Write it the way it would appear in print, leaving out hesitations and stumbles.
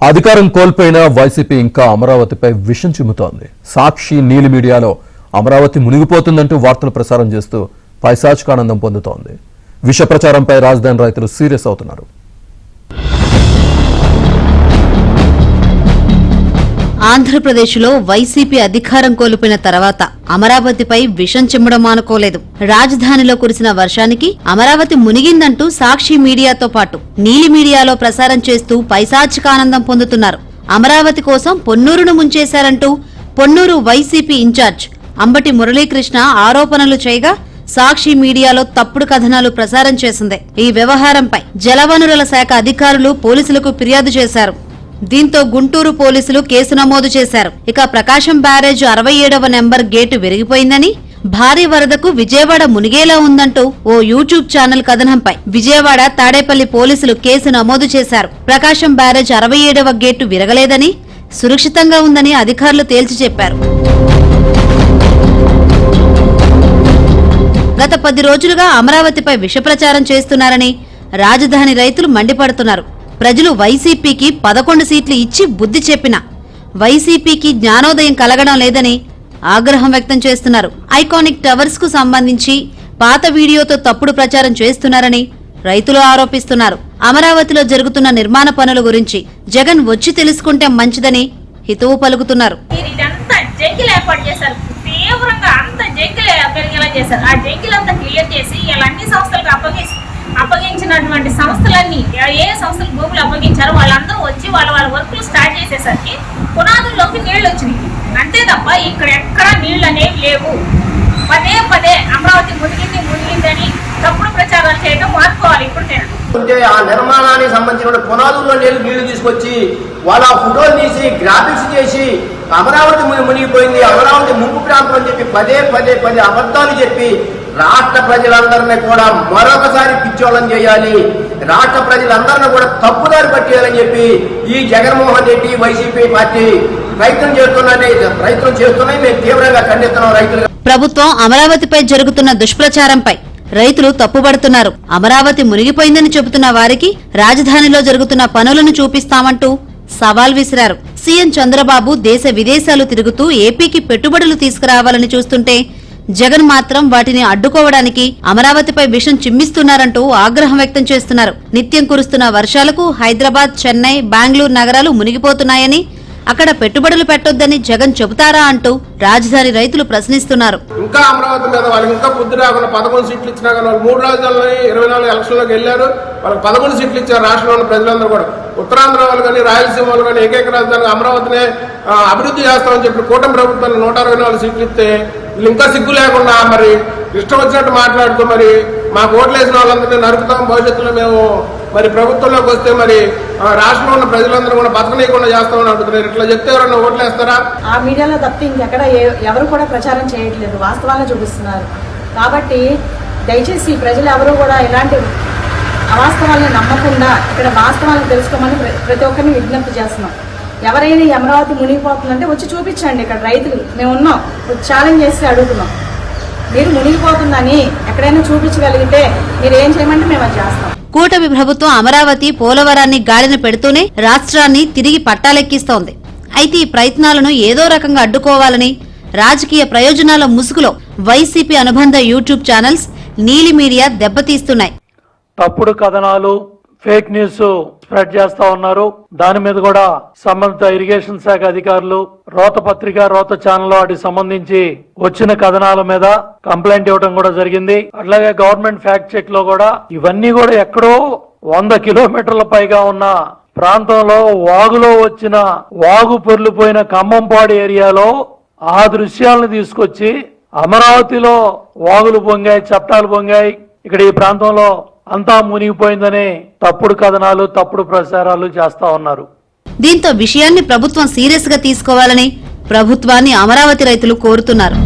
అధికారం కోల్పోయిన వైసీపీ ఇంకా అమరావతిపై విషం చిమ్ముతోంది. సాక్షి, నీలి మీడియాలో అమరావతి మునిగిపోతుందంటూ వార్తలు ప్రసారం చేస్తూ పైశాచికానందం పొందుతోంది. విష ప్రచారంపై రాజధాని రైతులు సీరియస్ అవుతున్నారు. ఆంధ్రప్రదేశ్లో వైసీపీ అధికారం కోల్పోయిన తర్వాత అమరావతిపై విషం చిమ్మడం మానుకోలేదు. రాజధానిలో కురిసిన వర్షానికి అమరావతి మునిగిందంటూ సాక్షి మీడియాతో పాటు నీలి మీడియాలో ప్రసారం చేస్తూ పైశాచికానందం పొందుతున్నారు. అమరావతి కోసం పొన్నూరును ముంచేశారంటూ పొన్నూరు వైసీపీ ఇన్ఛార్జ్ అంబటి మురళీకృష్ణ ఆరోపణలు చేయగా సాక్షి మీడియాలో తప్పుడు కథనాలు ప్రసారం చేసింది. ఈ వ్యవహారంపై జలవనరుల శాఖ అధికారులు పోలీసులకు ఫిర్యాదు చేశారు. దీంతో గుంటూరు పోలీసులు కేసు నమోదు చేశారు. ఇక ప్రకాశం బ్యారేజ్ 67వ నెంబర్ గేటు విరిగిపోయిందని, భారీ వరదకు విజయవాడ మునిగేలా ఉందంటూ ఓ యూట్యూబ్ ఛానల్ కథనంపై విజయవాడ తాడేపల్లి పోలీసులు కేసు నమోదు చేశారు. ప్రకాశం బ్యారేజ్ 67వ గేటు విరగలేదని, సురక్షితంగా ఉందని అధికారులు తేల్చి చెప్పారు. గత 10 రోజులుగా అమరావతిపై విష ప్రచారం చేస్తున్నారని రాజధాని రైతులు మండిపడుతున్నారు. ప్రజలు వైసీపీకి 11 సీట్లు ఇచ్చి బుద్ధి చెప్పినా వైసీపీకి జ్ఞానోదయం కలగడం లేదని ఆగ్రహం వ్యక్తం చేస్తున్నారు. ఐకానిక్ టవర్స్ కు సంబంధించి పాత వీడియోతో తప్పుడు ప్రచారం చేస్తున్నారని రైతులు ఆరోపిస్తున్నారు. అమరావతిలో జరుగుతున్న నిర్మాణ పనుల గురించి జగన్ వచ్చి తెలుసుకుంటే మంచిదని హితవు పలుకుతున్నారు. అప్పగించినటువంటి సంస్థలన్నీ ఏ సంస్థలు భూములు అప్పగించారో వాళ్ళందరూ వచ్చి వాళ్ళ వర్కులు స్టార్ట్ చేసేసరికి పునాదుల్లోకి నీళ్లు వచ్చినాయి. అంతే తప్ప ఇక్కడ ఎక్కడా నీళ్లు అనేవి లేవు. పదే పదే అమరావతి మునిగిందని తప్పుడు ప్రచారాలు చేయడం మార్చుకోవాలి. ఇప్పుడు ఆ నిర్మాణానికి సంబంధించిన పునాదుల్లో నీళ్లు తీసుకొచ్చి వాళ్ళ ఫోటోలు తీసి గ్రాఫిక్స్ చేసి అమరావతి మునిగిపోయింది, అమరావతి ముంపు ప్రాంతం అని చెప్పి పదే అబద్ధాలు చెప్పి రాష్ట్ర ప్రజలందరినీ కూడా మరొకసారి పిచ్చోళం చేయాలి, రాష్ట్ర ప్రజలందరినీ కూడా తప్పుదారి పట్టేయాలని చెప్పి ఈ జగన్మోహన్ రెడ్డి వైసీపీ పార్టీ ప్రయత్నం చేస్తున్నాయి. మేము తీవ్రంగా ఖండిస్తున్నాం. రైతులు ప్రభుత్వం అమరావతిపై జరుగుతున్న దుష్ప్రచారంపై రైతులు తప్పుపడుతున్నారు. అమరావతి మునిగిపోయిందని చెబుతున్న వారికి రాజధానిలో జరుగుతున్న పనులను చూపిస్తామంటూ సవాల్ విసిరారు. సీఎం చంద్రబాబు దేశ విదేశాలు తిరుగుతూ ఏపీకి పెట్టుబడులు తీసుకురావాలని చూస్తుంటే జగన్ మాత్రం వాటిని అడ్డుకోవడానికి అమరావతిపై విషం చిమ్మిస్తున్నారంటూ ఆగ్రహం వ్యక్తం చేస్తున్నారు. నిత్యం కురుస్తున్న వర్షాలకు హైదరాబాద్, చెన్నై, బెంగళూరు నగరాలు మునిగిపోతున్నాయని, అక్కడ పెట్టుబడులు పెట్టొద్దని జగన్ చెబుతారా అంటూ రాజధాని రైతులు ప్రశ్నిస్తున్నారు. ఇంకా అమరావతి మీద వాళ్ళకి ఇంకా బుద్ధి రాకుండా 11 సీట్లు ఇచ్చినా కానీ వాళ్ళు 3 రాజధానులు 24 ఎలక్షన్లోకి వెళ్ళారు. వాళ్ళకి 11 సీట్లు ఇచ్చారు. రాష్ట్రంలో ప్రజలందరూ కూడా ఉత్తరాంధ్ర వాళ్ళు కానీ రాయలసీమ వాళ్ళు కానీ ఏకైక రాజధాని అమరావతినే అభివృద్ధి చేస్తామని చెప్పి కూటమి ప్రభుత్వాన్ని 124 సీట్లు ఇస్తే వీళ్ళు ఇంకా సిగ్గు లేకుండా మరి ఇష్టం వచ్చినట్టు మాట్లాడుతూ మరి మాకు ఓట్లేసిన వాళ్ళందరినీ నరుకుతాం, భవిష్యత్తులో మేము మరి ప్రభుత్వంలోకి వస్తే మరి రాష్ట్రంలో ఉన్న ప్రజలందరూ కూడా బతకనీయకుండా చేస్తామని అడుగుతున్నారు. ఇట్లా చెప్తే ఎవరన్నా ఓట్లేస్తారా? ఆ మీడియాలో తప్పితే ఇంకెక్కడ ఎవరు కూడా ప్రచారం చేయట్లేదు, వాస్తవాలను చూపిస్తున్నారు. కాబట్టి దయచేసి ప్రజలు ఎవరు కూడా ఇలాంటి అవాస్తవాలను నమ్మకుండా ఇక్కడ వాస్తవాలను తెలుసుకోమని ప్రతి ఒక్కరిని విజ్ఞప్తి చేస్తున్నాం. ఎవరైనా ఈ అమరావతి మునిగిపోతుందంటే వచ్చి చూపించండి. ఇక్కడ రైతులు మేము ఉన్నాం, ఛాలెంజ్ చేసి అడుగుతున్నాం. మీరు మునిగిపోతుందని ఎక్కడైనా చూపించగలిగితే మీరు ఏం చేయమంటే మేము అది చేస్తాం. కూటమి ప్రభుత్వం అమరావతి, పోలవరాన్ని గాలిన పెడుతూనే రాష్ట్రాన్ని తిరిగి పట్టాలెక్కిస్తోంది. అయితే ఈ ప్రయత్నాలను ఏదో రకంగా అడ్డుకోవాలని రాజకీయ ప్రయోజనాల ముసుగులో వైసీపీ అనుబంధ యూట్యూబ్ ఛానల్స్, నీలి మీడియా దెబ్బతీస్తున్నాయి. తప్పుడు కథనాలు, ఫేక్ న్యూస్ స్ప్రెడ్ చేస్తా ఉన్నారు. దాని మీద కూడా సంబంధిత ఇరిగేషన్ శాఖ అధికారులు రోత పత్రిక, రోత ఛానల్ వాటికి సంబంధించి వచ్చిన కథనాల మీద కంప్లైంట్ ఇవ్వడం కూడా జరిగింది. అట్లాగే గవర్నమెంట్ ఫ్యాక్ట్ చెక్ లో కూడా ఇవన్నీ కూడా ఎక్కడో 100 కిలోమీటర్ల పైగా ఉన్న ప్రాంతంలో వాగులో వచ్చిన వాగు పొర్లిపోయిన ఖమ్మంపాడు ఏరియాలో ఆ దృశ్యాలను తీసుకొచ్చి అమరావతిలో వాగులు పొంగాయి, చట్టాలు పొంగాయి, ఇక్కడ ఈ ప్రాంతంలో అంతా మునిగిపోయిందని తప్పుడు కథనాలు, తప్పుడు ప్రచారాలు చేస్తా ఉన్నారు. దీంతో విషయాన్ని ప్రభుత్వం సీరియస్ గా తీసుకోవాలని ప్రభుత్వాన్ని అమరావతి రైతులు కోరుతున్నారు.